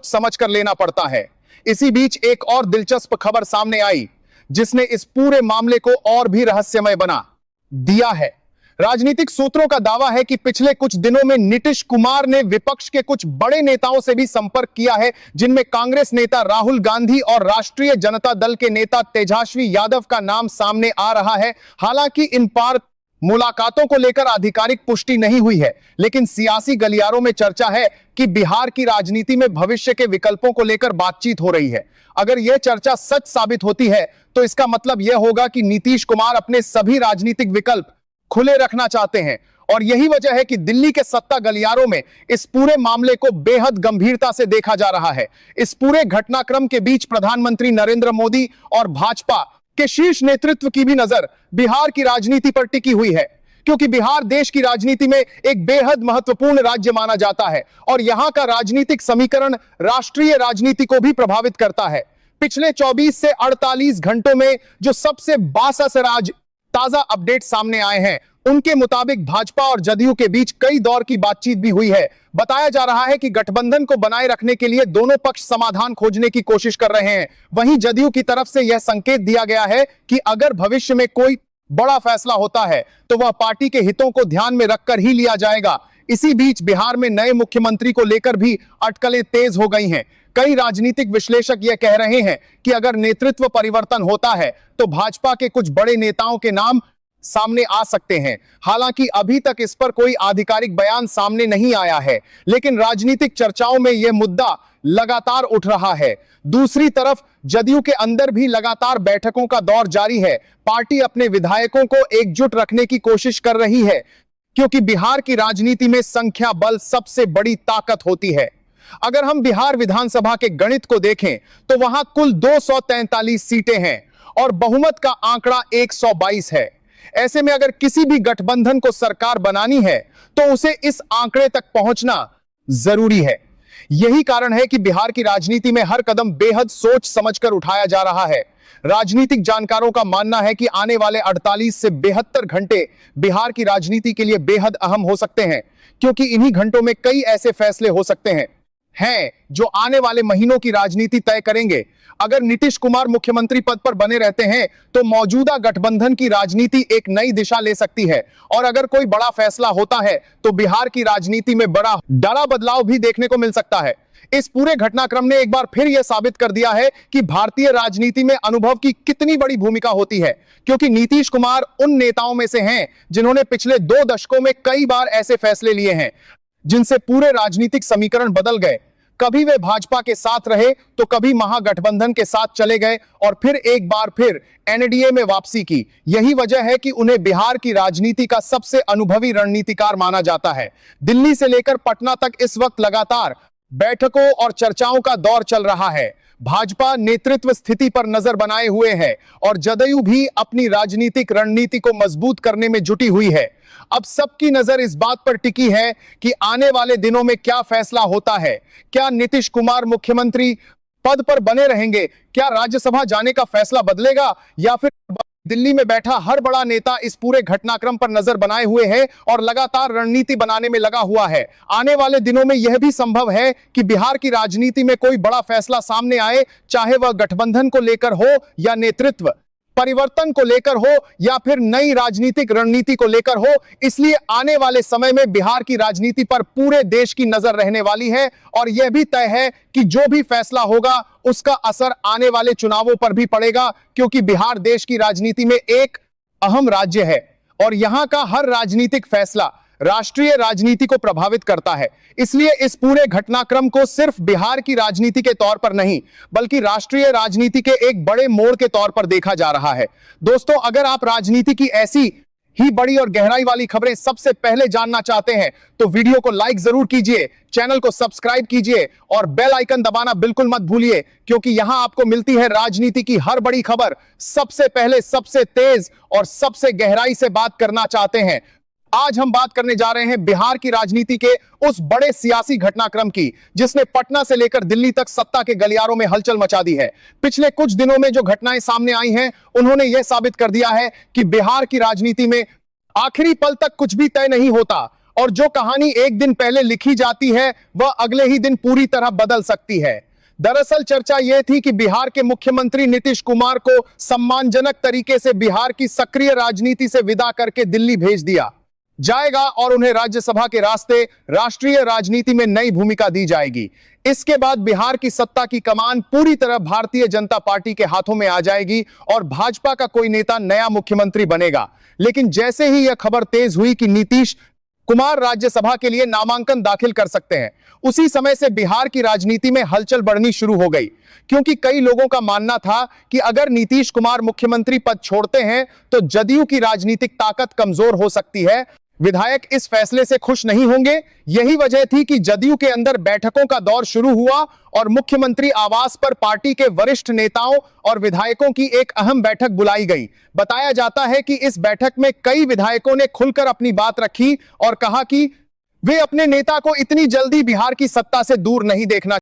समझ कर लेना पड़ता है। इसी बीच एक और दिलचस्प खबर सामने आई जिसने इस पूरे मामले को और भी रहस्यमय बना दिया है। राजनीतिक सूत्रों का दावा है कि पिछले कुछ दिनों में नीतीश कुमार ने विपक्ष के कुछ बड़े नेताओं से भी संपर्क किया है, जिनमें कांग्रेस नेता राहुल गांधी और राष्ट्रीय जनता दल के नेता तेजस्वी यादव का नाम सामने आ रहा है। हालांकि इन पार मुलाकातों को लेकर आधिकारिक पुष्टि नहीं हुई है, लेकिन सियासी गलियारों में चर्चा है कि बिहार की राजनीति में भविष्य के विकल्पों को लेकर बातचीत हो रही है। अगर यह चर्चा सच साबित होती है तो इसका मतलब यह होगा कि नीतीश कुमार अपने सभी राजनीतिक विकल्प खुले रखना चाहते हैं, और यही वजह है कि दिल्ली के सत्ता गलियारों में इस पूरे मामले को बेहद गंभीरता से देखा जा रहा है। इस पूरे घटनाक्रम के बीच प्रधानमंत्री नरेंद्र मोदी और भाजपा के शीर्ष नेतृत्व की भी नजर बिहार की राजनीति पर टिकी हुई है, क्योंकि बिहार देश की राजनीति में एक बेहद महत्वपूर्ण राज्य माना जाता है और यहां का राजनीतिक समीकरण राष्ट्रीय राजनीति को भी प्रभावित करता है। पिछले 24 से 48 घंटों में जो सबसे बासराज ताजा अपडेट सामने आए हैं, उनके मुताबिक भाजपा और जदयू के बीच कई दौर की बातचीत भी हुई है। बताया जा रहा है कि गठबंधन को बनाए रखने के लिए दोनों पक्ष समाधान खोजने की कोशिश कर रहे हैं। वहीं जदयू की तरफ से यह संकेत दिया गया है कि अगर भविष्य में कोई बड़ा फैसला होता है तो वह पार्टी के हितों को ध्यान में रखकर ही लिया जाएगा। इसी बीच बिहार में नए मुख्यमंत्री को लेकर भी अटकलें तेज हो गई हैं। कई राजनीतिक विश्लेषक यह कह रहे हैं कि अगर नेतृत्व परिवर्तन होता है तो भाजपा के कुछ बड़े नेताओं के नाम सामने आ सकते हैं। हालांकि अभी तक इस पर कोई आधिकारिक बयान सामने नहीं आया है, लेकिन राजनीतिक चर्चाओं में यह मुद्दा लगातार उठ रहा है। दूसरी तरफ जदयू के अंदर भी लगातार बैठकों का दौर जारी है। पार्टी अपने विधायकों को एकजुट रखने की कोशिश कर रही है, क्योंकि बिहार की राजनीति में संख्या बल सबसे बड़ी ताकत होती है। अगर हम बिहार विधानसभा के गणित को देखें तो वहां कुल 243 सीटें हैं और बहुमत का आंकड़ा 122 है। ऐसे में अगर किसी भी गठबंधन को सरकार बनानी है तो उसे इस आंकड़े तक पहुंचना जरूरी है। यही कारण है कि बिहार की राजनीति में हर कदम बेहद सोच समझकर उठाया जा रहा है। राजनीतिक जानकारों का मानना है कि आने वाले 48 से 72 घंटे बिहार की राजनीति के लिए बेहद अहम हो सकते हैं, क्योंकि इन्हीं घंटों में कई ऐसे फैसले हो सकते हैं जो आने वाले महीनों की राजनीति तय करेंगे। अगर नीतीश कुमार मुख्यमंत्री पद पर बने रहते हैं तो मौजूदा गठबंधन की राजनीति एक नई दिशा ले सकती है, और अगर कोई बड़ा फैसला होता है तो बिहार की राजनीति में बड़ा बदलाव भी देखने को मिल सकता है। इस पूरे घटनाक्रम ने एक बार फिर यह साबित कर दिया है कि भारतीय राजनीति में अनुभव की कितनी बड़ी भूमिका होती है, क्योंकि नीतीश कुमार उन नेताओं में से हैं जिन्होंने पिछले 2 दशकों में कई बार ऐसे फैसले लिए हैं जिनसे पूरे राजनीतिक समीकरण बदल गए। कभी वे भाजपा के साथ रहे तो कभी महागठबंधन के साथ चले गए और फिर एक बार फिर एनडीए में वापसी की। यही वजह है कि उन्हें बिहार की राजनीति का सबसे अनुभवी रणनीतिकार माना जाता है। दिल्ली से लेकर पटना तक इस वक्त लगातार बैठकों और चर्चाओं का दौर चल रहा है। भाजपा नेतृत्व स्थिति पर नजर बनाए हुए है और जदयू भी अपनी राजनीतिक रणनीति को मजबूत करने में जुटी हुई है। अब सबकी नजर इस बात पर टिकी है कि आने वाले दिनों में क्या फैसला होता है। क्या नीतीश कुमार मुख्यमंत्री पद पर बने रहेंगे? क्या राज्यसभा जाने का फैसला बदलेगा? या फिर दिल्ली में बैठा हर बड़ा नेता इस पूरे घटनाक्रम पर नजर बनाए हुए है और लगातार रणनीति बनाने में लगा हुआ है। आने वाले दिनों में यह भी संभव है कि बिहार की राजनीति में कोई बड़ा फैसला सामने आए, चाहे वह गठबंधन को लेकर हो या नेतृत्व परिवर्तन को लेकर हो या फिर नई राजनीतिक रणनीति को लेकर हो। इसलिए आने वाले समय में बिहार की राजनीति पर पूरे देश की नजर रहने वाली है, और यह भी तय है कि जो भी फैसला होगा उसका असर आने वाले चुनावों पर भी पड़ेगा, क्योंकि बिहार देश की राजनीति में एक अहम राज्य है और यहां का हर राजनीतिक फैसला राष्ट्रीय राजनीति को प्रभावित करता है। इसलिए इस पूरे घटनाक्रम को सिर्फ बिहार की राजनीति के तौर पर नहीं, बल्कि राष्ट्रीय राजनीति के एक बड़े मोड़ के तौर पर देखा जा रहा है। दोस्तों, अगर आप राजनीति की ऐसी ही बड़ी और गहराई वाली खबरें सबसे पहले जानना चाहते हैं तो वीडियो को लाइक जरूर कीजिए, चैनल को सब्सक्राइब कीजिए और बेल आइकन दबाना बिल्कुल मत भूलिए, क्योंकि यहां आपको मिलती है राजनीति की हर बड़ी खबर सबसे पहले, सबसे तेज और सबसे गहराई से बात करना चाहते हैं। आज हम बात करने जा रहे हैं बिहार की राजनीति के उस बड़े सियासी घटनाक्रम की जिसने पटना से लेकर दिल्ली तक सत्ता के गलियारों में हलचल मचा दी है। पिछले कुछ दिनों में जो घटनाएं सामने आई हैं, उन्होंने यह साबित कर दिया है कि बिहार की राजनीति में आखिरी पल तक कुछ भी तय नहीं होता और जो कहानी एक दिन पहले लिखी जाती है वह अगले ही दिन पूरी तरह बदल सकती है। दरअसल चर्चा यह थी कि बिहार के मुख्यमंत्री नीतीश कुमार को सम्मानजनक तरीके से बिहार की सक्रिय राजनीति से विदा करके दिल्ली भेज दिया जाएगा और उन्हें राज्यसभा के रास्ते राष्ट्रीय राजनीति में नई भूमिका दी जाएगी। इसके बाद बिहार की सत्ता की कमान पूरी तरह भारतीय जनता पार्टी के हाथों में आ जाएगी और भाजपा का कोई नेता नया मुख्यमंत्री बनेगा। लेकिन जैसे ही यह खबर तेज हुई कि नीतीश कुमार राज्यसभा के लिए नामांकन दाखिल कर सकते हैं, उसी समय से बिहार की राजनीति में हलचल बढ़नी शुरू हो गई, क्योंकि कई लोगों का मानना था कि अगर नीतीश कुमार मुख्यमंत्री पद छोड़ते हैं तो जदयू की राजनीतिक ताकत कमजोर हो सकती है। विधायक इस फैसले से खुश नहीं होंगे। यही वजह थी कि जदयू के अंदर बैठकों का दौर शुरू हुआ और मुख्यमंत्री आवास पर पार्टी के वरिष्ठ नेताओं और विधायकों की एक अहम बैठक बुलाई गई। बताया जाता है कि इस बैठक में कई विधायकों ने खुलकर अपनी बात रखी और कहा कि वे अपने नेता को इतनी जल्दी बिहार की सत्ता से दूर नहीं देखना